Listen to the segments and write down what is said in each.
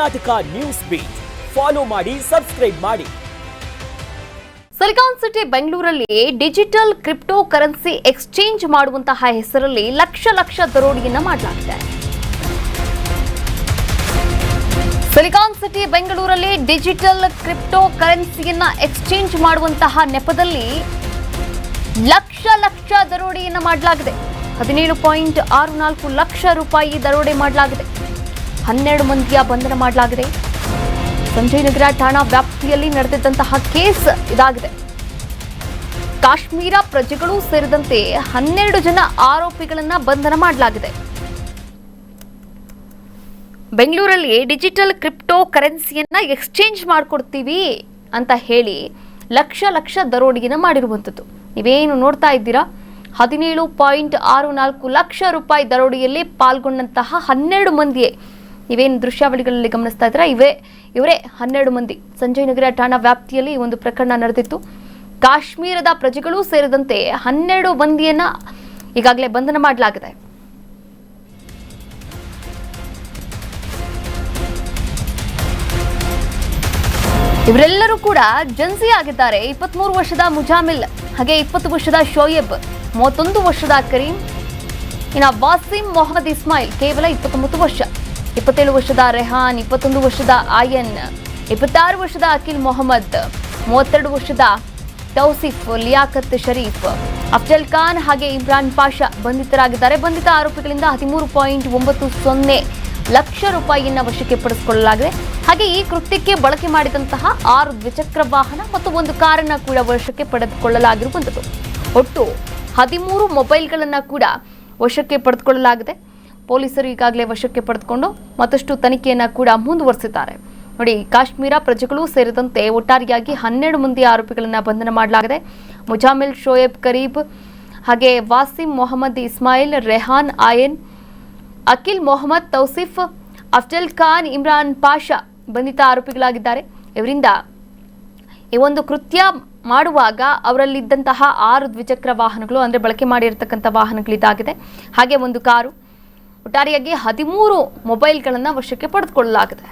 Karnataka news beet follow ಮಾಡಿ, subscribe ಮಾಡಿ. Silicon city ಬೆಂಗಳೂರಲ್ಲಿ ಡಿಜಿಟಲ್ ಕ್ರಿಪ್ಟೋ ಕರೆನ್ಸಿ ಎಕ್ಸ್ಚೇಂಜ್ ಮಾಡುವಂತಹ ಹೆಸರಲ್ಲಿ ಲಕ್ಷ ದರೋಡೆಯನ್ನ ಮಾಡಲಾಗಿದೆ. ಸಿಲಿಕಾನ್ ಸಿಟಿ ಬೆಂಗಳೂರಲ್ಲಿ ಡಿಜಿಟಲ್ ಕ್ರಿಪ್ಟೋ ಕರೆನ್ಸಿಯನ್ನ ಎಕ್ಸ್ಚೇಂಜ್ ಮಾಡುವಂತಹ ನೆಪದಲ್ಲಿ ಲಕ್ಷ ದರೋಡೆಯನ್ನ ಮಾಡಲಾಗಿದೆ. 17.64 ಲಕ್ಷ ರೂಪಾಯಿ ದರೋಡೆ ಮಾಡಲಾಗಿದೆ. 12 ಮಂದಿಯ ಬಂಧನ ಮಾಡಲಾಗಿದೆ. ಸಂಜಯ್ ನಗರ ಠಾಣಾ ವ್ಯಾಪ್ತಿಯಲ್ಲಿ ನಡೆದಿದ್ದಂತಹ ಕೇಸ್ ಇದಾಗಿದೆ. ಕಾಶ್ಮೀರ ಪ್ರಜೆಗಳು ಸೇರಿದಂತೆ 12 ಜನ ಆರೋಪಿಗಳನ್ನ ಬಂಧನ ಮಾಡಲಾಗಿದೆ. ಬೆಂಗಳೂರಲ್ಲಿ ಡಿಜಿಟಲ್ ಕ್ರಿಪ್ಟೋ ಕರೆನ್ಸಿಯನ್ನ ಎಕ್ಸ್ಚೇಂಜ್ ಮಾಡಿಕೊಡ್ತೀವಿ ಅಂತ ಹೇಳಿ ಲಕ್ಷ ದರೋಡೆಯನ್ನ ಮಾಡಿರುವಂಥದ್ದು. ನೀವೇನು ನೋಡ್ತಾ ಇದ್ದೀರಾ, 17.64 ಲಕ್ಷ ರೂಪಾಯಿ ದರೋಡೆಯಲ್ಲಿ ಪಾಲ್ಗೊಂಡಂತಹ 12 ಮಂದಿಯೇ. ನೀವೇನು ದೃಶ್ಯಾವಳಿಗಳಲ್ಲಿ ಗಮನಿಸ್ತಾ ಇದ್ದೀರಾ, ಇವರೇ 12 ಮಂದಿ. ಸಂಜಯ್ ನಗರ ಠಾಣಾ ವ್ಯಾಪ್ತಿಯಲ್ಲಿ ಈ ಒಂದು ಪ್ರಕರಣ ನಡೆದಿತ್ತು. ಕಾಶ್ಮೀರದ ಪ್ರಜೆಗಳು ಸೇರಿದಂತೆ 12 ಮಂದಿಯನ್ನ ಈಗಾಗಲೇ ಬಂಧನ ಮಾಡಲಾಗಿದೆ. ಇವರೆಲ್ಲರೂ ಕೂಡ ಜನ್ಸಿ ಆಗಿದ್ದಾರೆ. 23 ವರ್ಷದ ಮುಜಾಮಿಲ್, ಹಾಗೆ 20 ವರ್ಷದ ಶೋಯಬ್, 31 ವರ್ಷದ ಕರೀಂ, ಇನ್ನು ವಾಸಿಂ ಮೊಹಮ್ಮದ್ ಇಸ್ಮಾಯಿಲ್ ಕೇವಲ 29 ವರ್ಷ, 27 ವರ್ಷದ ರೆಹಾನ್, 21 ವರ್ಷದ ಆಯನ್, 26 ವರ್ಷದ ಅಖಿಲ್ ಮೊಹಮ್ಮದ್, 32 ವರ್ಷದ ತೌಸಿಫ್, ಲಿಯಾಕತ್ ಶರೀಫ್, ಅಫ್ಜಲ್ ಖಾನ್ ಹಾಗೆ ಇಮ್ರಾನ್ ಪಾಷಾ ಬಂಧಿತರಾಗಿದ್ದಾರೆ. ಬಂಧಿತ ಆರೋಪಿಗಳಿಂದ 13.90 ಲಕ್ಷ ರೂಪಾಯಿಯನ್ನ ವಶಕ್ಕೆ ಪಡಿಸಿಕೊಳ್ಳಲಾಗಿದೆ. ಹಾಗೆ ಈ ಕೃತ್ಯಕ್ಕೆ ಬಳಕೆ ಮಾಡಿದಂತಹ 6 ದ್ವಿಚಕ್ರ ವಾಹನ ಮತ್ತು ಒಂದು ಕಾರನ್ನ ಕೂಡ ವಶಕ್ಕೆ ಪಡೆದುಕೊಳ್ಳಲಾಗಿರುವಂಥದ್ದು. ಒಟ್ಟು 13 ಮೊಬೈಲ್ಗಳನ್ನ ಕೂಡ ವಶಕ್ಕೆ ಪಡೆದುಕೊಳ್ಳಲಾಗಿದೆ. ಪೊಲೀಸರು ಈಗಾಗಲೇ ವಶಕ್ಕೆ ಪಡೆದುಕೊಂಡು ಮತ್ತಷ್ಟು ತನಿಖೆಯನ್ನ ಕೂಡ ಮುಂದುವರಿಸಿದ್ದಾರೆ. ನೋಡಿ, ಕಾಶ್ಮೀರ ಪ್ರಜೆಗಳು ಸೇರಿದಂತೆ ಒಟ್ಟಾರೆಯಾಗಿ 12 ಮಂದಿ ಆರೋಪಿಗಳನ್ನ ಬಂಧನ ಮಾಡಲಾಗಿದೆ. ಮುಜಾಮಿಲ್, ಶೋಯಬ್, ಕರೀಬ್ ಹಾಗೆ ವಾಸಿಂ ಮೊಹಮ್ಮದ್ ಇಸ್ಮಾಯಿಲ್, ರೆಹಾನ್, ಆಯನ್, ಅಖಿಲ್ ಮೊಹಮ್ಮದ್, ತೌಸಿಫ್, ಅಫ್ಜಲ್ ಖಾನ್, ಇಮ್ರಾನ್ ಪಾಷಾ ಬಂಧಿತ ಆರೋಪಿಗಳಾಗಿದ್ದಾರೆ. ಇವರಿಂದ ಈ ಒಂದು ಕೃತ್ಯ ಮಾಡುವಾಗ ಅವರಲ್ಲಿದ್ದಂತಹ 6 ದ್ವಿಚಕ್ರ ವಾಹನಗಳು, ಅಂದರೆ ಬಳಕೆ ಮಾಡಿರ್ತಕ್ಕಂಥ ವಾಹನಗಳಿದಾಗಿದೆ. ಹಾಗೆ ಒಂದು ಕಾರು, ಒಟ್ಟಾರೆಯಾಗಿ 13 ಮೊಬೈಲ್ಗಳನ್ನು ವಶಕ್ಕೆ ಪಡೆದುಕೊಳ್ಳಲಾಗಿದೆ.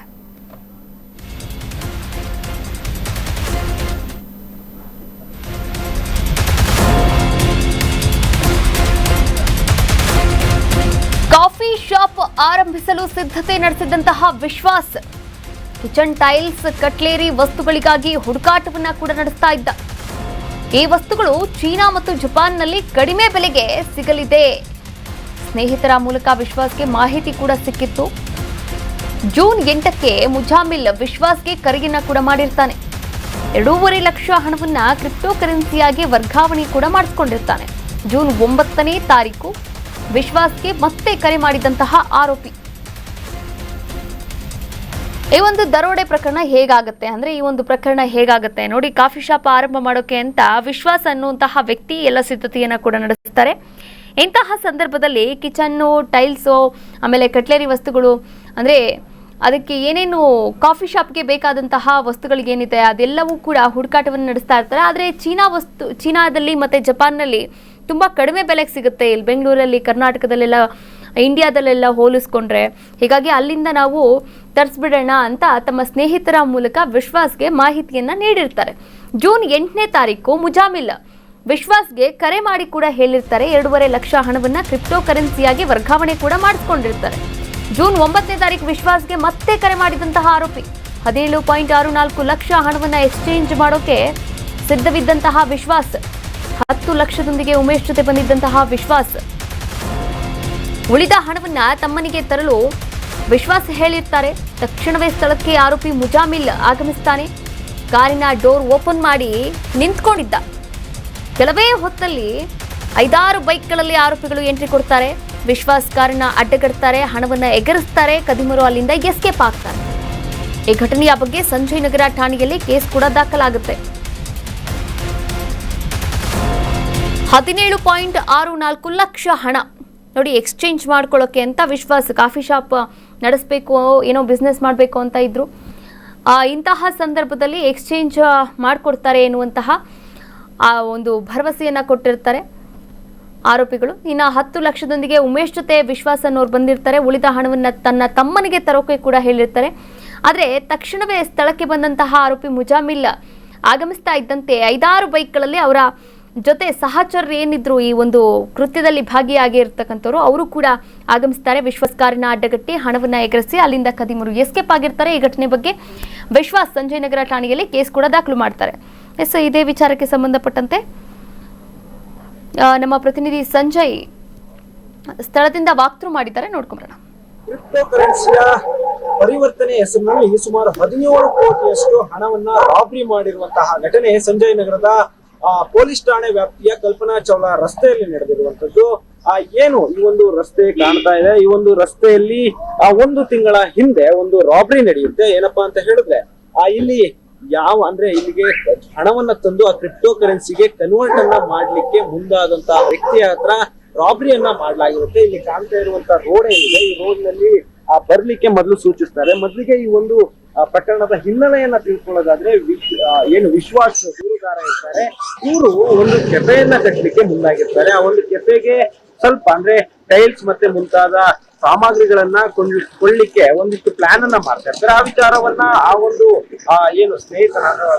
ಕಾಫಿ ಶಾಪ್ ಆರಂಭಿಸಲು ಸಿದ್ಧತೆ ನಡೆಸಿದಂತಹ ವಿಶ್ವಾಸ್ ಕಿಚನ್ ಟೈಲ್ಸ್, ಕಟ್ಲೇರಿ ವಸ್ತುಗಳಿಗಾಗಿ ಹುಡುಕಾಟವನ್ನ ಕೂಡ ನಡೆಸ್ತಾ ಇದ್ದ. ಈ ವಸ್ತುಗಳು ಚೀನಾ ಮತ್ತು ಜಪಾನ್ನಲ್ಲಿ ಕಡಿಮೆ ಬೆಲೆಗೆ ಸಿಗಲಿದೆ. ಸ್ನೇಹಿತರ ಮೂಲಕ ವಿಶ್ವಾಸ್ಗೆ ಮಾಹಿತಿ ಕೂಡ ಸಿಕ್ಕಿತ್ತು. ಜೂನ್ 8ಕ್ಕೆ ಮುಜಾಮಿಲ್ ವಿಶ್ವಾಸ್ಗೆ ಕರೆಯನ್ನ ಕೂಡ ಮಾಡಿರ್ತಾನೆ. 2.5 ಲಕ್ಷ ಹಣವನ್ನ ಕ್ರಿಪ್ಟೋ ಕರೆನ್ಸಿಯಾಗಿ ವರ್ಗಾವಣೆ ಕೂಡ ಮಾಡಿಸಿಕೊಂಡಿರ್ತಾನೆ. ಜೂನ್ 9ನೇ ತಾರೀಕು ವಿಶ್ವಾಸ್ಗೆ ಮತ್ತೆ ಕರೆ ಮಾಡಿದಂತಹ ಆರೋಪಿ. ಈ ಒಂದು ದರೋಡೆ ಪ್ರಕರಣ ಹೇಗಾಗುತ್ತೆ ನೋಡಿ, ಕಾಫಿ ಶಾಪ್ ಆರಂಭ ಮಾಡೋಕೆ ಅಂತ ವಿಶ್ವಾಸ್ ಅನ್ನುವಂತಹ ವ್ಯಕ್ತಿ ಎಲ್ಲ ಸಿದ್ಧತೆಯನ್ನ ಕೂಡ ನಡೆಸ್ತಾರೆ. ಇಂತಹ ಸಂದರ್ಭದಲ್ಲಿ ಕಿಚನ್ನು, ಟೈಲ್ಸು, ಆಮೇಲೆ ಕಟ್ಲೇರಿ ವಸ್ತುಗಳು, ಅಂದರೆ ಅದಕ್ಕೆ ಏನೇನು ಕಾಫಿ ಶಾಪ್ಗೆ ಬೇಕಾದಂತಹ ವಸ್ತುಗಳಿಗೇನಿದೆ ಅದೆಲ್ಲವೂ ಕೂಡ ಹುಡುಕಾಟವನ್ನು ನಡೆಸ್ತಾ ಇರ್ತಾರೆ. ಆದರೆ ಚೀನಾದಲ್ಲಿ ಮತ್ತು ಜಪಾನ್ನಲ್ಲಿ ತುಂಬ ಕಡಿಮೆ ಬೆಲೆಗೆ ಸಿಗುತ್ತೆ. ಇಲ್ಲಿ ಬೆಂಗಳೂರಲ್ಲಿ, ಕರ್ನಾಟಕದಲ್ಲೆಲ್ಲ, ಇಂಡಿಯಾದಲ್ಲೆಲ್ಲ ಹೋಲಿಸ್ಕೊಂಡ್ರೆ. ಹೀಗಾಗಿ ಅಲ್ಲಿಂದ ನಾವು ತರಿಸ್ಬಿಡೋಣ ಅಂತ ತಮ್ಮ ಸ್ನೇಹಿತರ ಮೂಲಕ ವಿಶ್ವಾಸ್ಗೆ ಮಾಹಿತಿಯನ್ನು ನೀಡಿರ್ತಾರೆ. ಜೂನ್ 8ನೇ ತಾರೀಕು ಮುಜಾಮಿಲ್ ವಿಶ್ವಾಸ್ಗೆ ಕರೆ ಮಾಡಿ ಕೂಡ ಹೇಳಿರ್ತಾರೆ. 2.5 ಲಕ್ಷ ಹಣವನ್ನು ಕ್ರಿಪ್ಟೋ ಕರೆನ್ಸಿಯಾಗಿ ವರ್ಗಾವಣೆ ಕೂಡ ಮಾಡಿಸ್ಕೊಂಡಿರ್ತಾರೆ. ಜೂನ್ 9ನೇ ತಾರೀಕು ವಿಶ್ವಾಸ್ಗೆ ಮತ್ತೆ ಕರೆ ಮಾಡಿದಂತಹ ಆರೋಪಿ 17.64 ಲಕ್ಷ ಹಣವನ್ನು ಎಕ್ಸ್ಚೇಂಜ್ ಮಾಡೋಕೆ ಸಿದ್ಧವಿದ್ದಂತಹ ವಿಶ್ವಾಸ್, 10 ಲಕ್ಷದೊಂದಿಗೆ ಉಮೇಶ್ ಜೊತೆ ಬಂದಿದ್ದಂತಹ ವಿಶ್ವಾಸ್, ಉಳಿದ ಹಣವನ್ನ ತಮ್ಮನಿಗೆ ತರಲು ವಿಶ್ವಾಸ್ ಹೇಳಿರ್ತಾರೆ. ತಕ್ಷಣವೇ ಸ್ಥಳಕ್ಕೆ ಆರೋಪಿ ಮುಜಾಮಿಲ್ ಆಗಮಿಸ್ತಾನೆ. ಕಾರಿನ ಡೋರ್ ಓಪನ್ ಮಾಡಿ ನಿಂತ್ಕೊಂಡಿದ್ದ. ಕೆಲವೇ ಹೊತ್ತಲ್ಲಿ 5-6 ಬೈಕ್ಗಳಲ್ಲಿ ಆರೋಪಿಗಳು ಎಂಟ್ರಿ ಕೊಡ್ತಾರೆ. ವಿಶ್ವಾಸ್ ಕಾರನ್ನ ಅಡ್ಡಗಡ್ತಾರೆ, ಹಣವನ್ನ ಎಗರಿಸ್ತಾರೆ. ಕದಿಮರು ಅಲ್ಲಿಂದ ಎಸ್ಕೇಪ್ ಆಗ್ತಾರೆ. ಈ ಘಟನೆಯ ಬಗ್ಗೆ ಸಂಜಯ್ ನಗರ ಠಾಣೆಯಲ್ಲಿ ಕೇಸ್ ಕೂಡ ದಾಖಲಾಗುತ್ತೆ. 17.64 ಲಕ್ಷ ಹಣ ನೋಡಿ ಎಕ್ಸ್ಚೇಂಜ್ ಮಾಡ್ಕೊಳ್ಳೋಕೆ ಅಂತ ವಿಶ್ವಾಸ್ ಕಾಫಿ ಶಾಪ್ ನಡೆಸಬೇಕು, ಏನೋ ಬಿಸ್ನೆಸ್ ಮಾಡಬೇಕು ಅಂತ ಇದ್ರು. ಇಂತಹ ಸಂದರ್ಭದಲ್ಲಿ ಎಕ್ಸ್ಚೇಂಜ್ ಮಾಡಿಕೊಡ್ತಾರೆ ಎನ್ನುವಂತಹ ಒಂದು ಭರವಸೆಯನ್ನು ಕೊಟ್ಟಿರ್ತಾರೆ ಆರೋಪಿಗಳು. ಇನ್ನು 10 ಲಕ್ಷದೊಂದಿಗೆ ಉಮೇಶ್ ಜೊತೆ ವಿಶ್ವಾಸ್ ಅನ್ನೋರು ಬಂದಿರ್ತಾರೆ. ಉಳಿದ ಹಣವನ್ನು ತನ್ನ ತಮ್ಮನಿಗೆ ತರೋಕೆ ಕೂಡ ಹೇಳಿರ್ತಾರೆ. ಆದರೆ ತಕ್ಷಣವೇ ಸ್ಥಳಕ್ಕೆ ಬಂದಂತಹ ಆರೋಪಿ ಮುಜಾಮಿಲ್ ಆಗಮಿಸ್ತಾ ಇದ್ದಂತೆ 5-6 ಬೈಕ್ಗಳಲ್ಲಿ ಅವರ ಜೊತೆ ಸಹಚರರು ಏನಿದ್ರು ಈ ಒಂದು ಕೃತ್ಯದಲ್ಲಿ ಭಾಗಿಯಾಗಿರ್ತಕ್ಕಂಥವ್ರು ಅವರು ಕೂಡ ಆಗಮಿಸ್ತಾರೆ. ವಿಶ್ವಾಸ್ ಕಾರಿನ ಅಡ್ಡಗಟ್ಟಿ ಹಣವನ್ನು ಎಗರಿಸಿ ಅಲ್ಲಿಂದ ಖದೀಮರು ಎಸ್ಕೇಪ್ ಆಗಿರ್ತಾರೆ. ಈ ಘಟನೆ ಬಗ್ಗೆ ವಿಶ್ವಾಸ್ ಸಂಜಯ್ ನಗರ ಠಾಣೆಯಲ್ಲಿ ಕೇಸ್ ಕೂಡ ದಾಖಲು ಮಾಡ್ತಾರೆ. ಇದೇ ವಿಚಾರಕ್ಕೆ ಸಂಬಂಧಪಟ್ಟಂತೆ ನಮ್ಮ ಪ್ರತಿನಿಧಿ ಸಂಜಯ್ ಸ್ಥಳದಿಂದ ವಾಕ್ಥ್ರೂ ಮಾಡಿದ್ದಾರೆ, ನೋಡ್ಕೊಂಬರೋಣ. ಕ್ರಿಪ್ಟೋ ಕರೆನ್ಸಿಯ ಪರಿವರ್ತನೆ ಹೆಸರಿನಲ್ಲಿ ಸುಮಾರು 17 ಕೋಟಿಯಷ್ಟು ಹಣವನ್ನ ರಾಬರಿ ಮಾಡಿರುವಂತಹ ಘಟನೆ ಸಂಜಯ್ ನಗರದ ಪೊಲೀಸ್ ಠಾಣೆ ವ್ಯಾಪ್ತಿಯ ಕಲ್ಪನಾ ಚೌಲ ರಸ್ತೆಯಲ್ಲಿ ನಡೆದಿರುವಂತದ್ದು. ಏನು ಈ ಒಂದು ರಸ್ತೆ ಕಾಣ್ತಾ ಇದೆ, ಈ ಒಂದು ರಸ್ತೆಯಲ್ಲಿ 1 ತಿಂಗಳ ಹಿಂದೆ ಒಂದು ರಾಬರಿ ನಡೆಯುತ್ತೆ. ಏನಪ್ಪಾ ಅಂತ ಹೇಳಿದ್ರೆ ಇಲ್ಲಿ ಇಲ್ಲಿಗೆ ಹಣವನ್ನ ತಂದು ಆ ಕ್ರಿಪ್ಟೋ ಕರೆನ್ಸಿಗೆ ಕನ್ವರ್ಟ್ ಅನ್ನ ಮಾಡ್ಲಿಕ್ಕೆ ಮುಂದಾದಂತಹ ವ್ಯಕ್ತಿಯ ಹತ್ರ ರಾಬರಿಯನ್ನ ಮಾಡಲಾಗಿರುತ್ತೆ. ಇಲ್ಲಿ ಕಾಣ್ತಾ ಇರುವಂತಹ ರೋಡ್ ಏನಿದೆ, ಈ ರೋಡ್ ನಲ್ಲಿ ಬರ್ಲಿಕ್ಕೆ ಮೊದಲು ಸೂಚಿಸ್ತಾರೆ. ಮೊದಲಿಗೆ ಈ ಒಂದು ಪ್ರಕರಣದ ಹಿನ್ನೆಲೆಯನ್ನ ತಿಳ್ಕೊಳ್ಳೋದಾದ್ರೆ ವಿಶ್ವಾಸ್ ದೂರುದಾರ ಇರ್ತಾರೆ. ಇವರು ಒಂದು ಕೆಫೆಯನ್ನ ಕಟ್ಟಲಿಕ್ಕೆ ಮುಂದಾಗಿರ್ತಾರೆ. ಆ ಒಂದು ಕೆಫೆಗೆ ಸ್ವಲ್ಪ ಟೈಲ್ಸ್ ಮತ್ತೆ ಮುಂತಾದ ಸಾಮಗ್ರಿಗಳನ್ನ ಕೊಳ್ಳಿಕ್ಕೆ ಒಂದಿಷ್ಟು ಪ್ಲಾನ್ ಅನ್ನ ಮಾಡ್ತಾ ಇರ್ತಾರೆ. ಆ ವಿಚಾರವನ್ನ ಆ ಒಂದು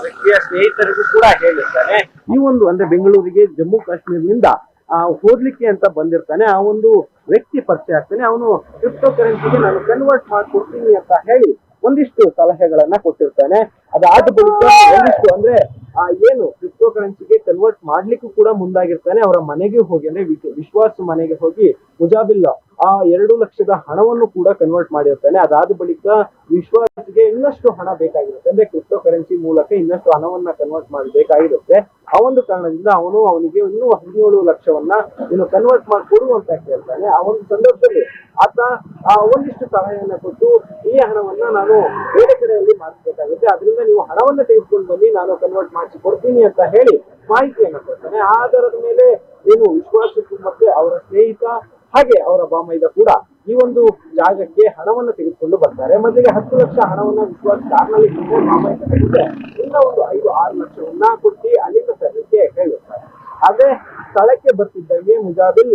ವ್ಯಕ್ತಿಯ ಸ್ನೇಹಿತರಿಗೂ ಕೂಡ ಹೇಳಿರ್ತಾನೆ. ಈ ಒಂದು ಬೆಂಗಳೂರಿಗೆ ಜಮ್ಮು ಕಾಶ್ಮೀರದಿಂದ ಹೋಗ್ಲಿಕ್ಕೆ ಅಂತ ಬಂದಿರ್ತಾನೆ. ಆ ಒಂದು ವ್ಯಕ್ತಿ ಪರಿಚಯ ಆಗ್ತಾನೆ. ಅವನು ಕ್ರಿಪ್ಟೋ ಕರೆನ್ಸಿಗೆ ನಾನು ಕನ್ವರ್ಟ್ ಮಾಡ್ಕೊಡ್ತೀನಿ ಅಂತ ಹೇಳಿ ಒಂದಿಷ್ಟು ಸಲಹೆಗಳನ್ನ ಕೊಟ್ಟಿರ್ತಾನೆ. ಅದಾದ ಬಳಿಕ ಒಂದಿಷ್ಟು ಕ್ರಿಪ್ಟೋ ಕರೆನ್ಸಿಗೆ ಕನ್ವರ್ಟ್ ಮಾಡ್ಲಿಕ್ಕೂ ಕೂಡ ಮುಂದಾಗಿರ್ತಾನೆ. ಅವರ ಮನೆಗೆ ಹೋಗಿ ವಿಶ್ವಾಸ್ ಮನೆಗೆ ಹೋಗಿ ಮುಜಾಬಿಲ್ 2 ಲಕ್ಷದ ಹಣವನ್ನು ಕೂಡ ಕನ್ವರ್ಟ್ ಮಾಡಿರ್ತಾನೆ. ಅದಾದ ಬಳಿಕ ವಿಶ್ವಾಸ್ಗೆ ಇನ್ನಷ್ಟು ಹಣ ಬೇಕಾಗಿರುತ್ತೆ, ಕ್ರಿಪ್ಟೋ ಕರೆನ್ಸಿ ಮೂಲಕ ಇನ್ನಷ್ಟು ಹಣವನ್ನ ಕನ್ವರ್ಟ್ ಮಾಡಬೇಕಾಗಿರುತ್ತೆ. ಆ ಒಂದು ಕಾರಣದಿಂದ ಅವನಿಗೆ ಇನ್ನೂ 17 ಲಕ್ಷವನ್ನ ಕನ್ವರ್ಟ್ ಮಾಡಿಕೊಡು ಅಂತ ಕೇಳ್ತಾನೆ. ಆ ಒಂದು ಸಂದರ್ಭದಲ್ಲಿ ಆತ ಒಂದಿಷ್ಟು ಸಲಹೆಯನ್ನ ಕೊಟ್ಟು ಈ ಹಣವನ್ನ ನಾನು ಬೇರೆ ಕಡೆಯಲ್ಲಿ ಮಾಡಿಸ್ಬೇಕಾಗುತ್ತೆ, ಅದರಿಂದ ನೀವು ಹಣವನ್ನ ತೆಗೆದುಕೊಂಡು ಬನ್ನಿ, ನಾನು ಕನ್ವರ್ಟ್ ಮಾಡಿಸಿ ಕೊಡ್ತೀನಿ ಅಂತ ಹೇಳಿ ಮಾಹಿತಿಯನ್ನ ಕೊಡ್ತಾನೆ. ಆ ಆಧಾರದ ಮೇಲೆ ವಿಶ್ವಾಸ ಮತ್ತೆ ಅವರ ಸ್ನೇಹಿತ ಹಾಗೆ ಅವರ ಬಾಮೈದ ಕೂಡ ಈ ಒಂದು ಜಾಗಕ್ಕೆ ಹಣವನ್ನ ತೆಗೆದುಕೊಂಡು ಬರ್ತಾರೆ. ಮೊದಲಿಗೆ 10 ಲಕ್ಷ ಹಣವನ್ನ ವಿಶ್ವಾಸ ಕಾರ್ನಲ್ಲಿ ಬಾಮೈದ ಇನ್ನ ಒಂದು 5-6 ಲಕ್ಷವನ್ನ ಕೊಟ್ಟು ಅಲ್ಲಿಂದ ತರಲಿಕ್ಕೆ ಹೇಳಿರ್ತಾರೆ. ಆದ್ರೆ ಸ್ಥಳಕ್ಕೆ ಬರ್ತಿದ್ದಂಗೆ ಮುಜಾಬಿಲ್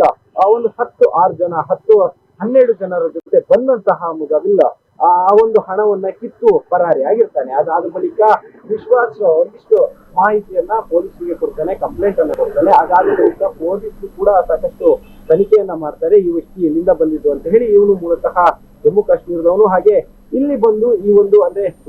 ಒಂದು 10-12 ಜನರ ಜೊತೆ ಬಂದಂತಹ ಮುಜಾಬಿಲ್ ಆ ಒಂದು ಹಣವನ್ನ ಕಿತ್ತು ಪರಾರಿ ಆಗಿರ್ತಾನೆ. ಅದಾದ ಬಳಿಕ ವಿಶ್ವಾಸ ಒಂದಿಷ್ಟು ಮಾಹಿತಿಯನ್ನ ಪೊಲೀಸರಿಗೆ ಕೊಡ್ತಾನೆ, ಕಂಪ್ಲೇಂಟ್ ಅನ್ನ ಕೊಡ್ತಾನೆ. ಅದಾದ ಬಳಿಕ ಪೊಲೀಸರು ಕೂಡ ಸಾಕಷ್ಟು ತನಿಖೆಯನ್ನ ಮಾಡ್ತಾರೆ. ಈ ವ್ಯಕ್ತಿ ಎಲ್ಲಿಂದ ಬಂದಿದ್ದು ಅಂತ ಹೇಳಿ. ಇವನು ಮೂಲತಃ ಜಮ್ಮು ಕಾಶ್ಮೀರದವನು. ಹಾಗೆ ಇಲ್ಲಿ ಬಂದು ಈ ಒಂದು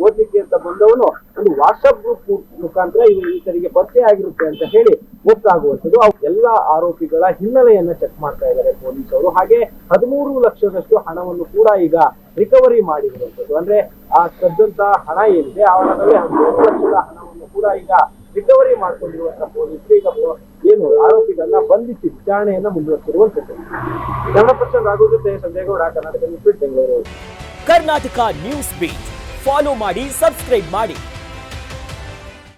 ಓದ್ಲಿಕ್ಕೆ ಅಂತ ಬಂದವನು ಒಂದು ವಾಟ್ಸ್ಆಪ್ ಗ್ರೂಪ್ ಮುಖಾಂತರ ಈತರಿಗೆ ಪರಿಚಯ ಆಗಿರುತ್ತೆ ಅಂತ ಹೇಳಿ ಗೊತ್ತಾಗುವಂಥದ್ದು. ಎಲ್ಲಾ ಆರೋಪಿಗಳ ಹಿನ್ನೆಲೆಯನ್ನ ಚೆಕ್ ಮಾಡ್ತಾ ಇದ್ದಾರೆ ಪೊಲೀಸರು. ಹಾಗೆ 13 ಲಕ್ಷದಷ್ಟು ಹಣವನ್ನು ಕೂಡ ಈಗ ರಿಕವರಿ ಮಾಡಿರುವಂಥದ್ದು. ಆ ಕದ್ದಂತ ಹಣ ಏನಿದೆ ಆ ಹಣದಲ್ಲಿ 13 ಲಕ್ಷದ ಹಣವನ್ನು ಕೂಡ ಈಗ ರಿಕವರಿ ಮಾಡಿಕೊಂಡಿರುವಂತಹ ಪೊಲೀಸರು ಈಗ ಆರೋಪಿಗಳನ್ನ ಬಂಧಿಸಿ ವಿಚಾರಣೆಯನ್ನ ಮುಂದುವರಿಸಿರುವಂಥದ್ದು. ಕನ್ನಡ ರಾಘು ಜೊತೆ Sanjay Gowda, Karnataka news beet, Bengaluru. Karnataka news beet follow ಮಾಡಿ, ಸಬ್ಸ್ಕ್ರೈಬ್ ಮಾಡಿ.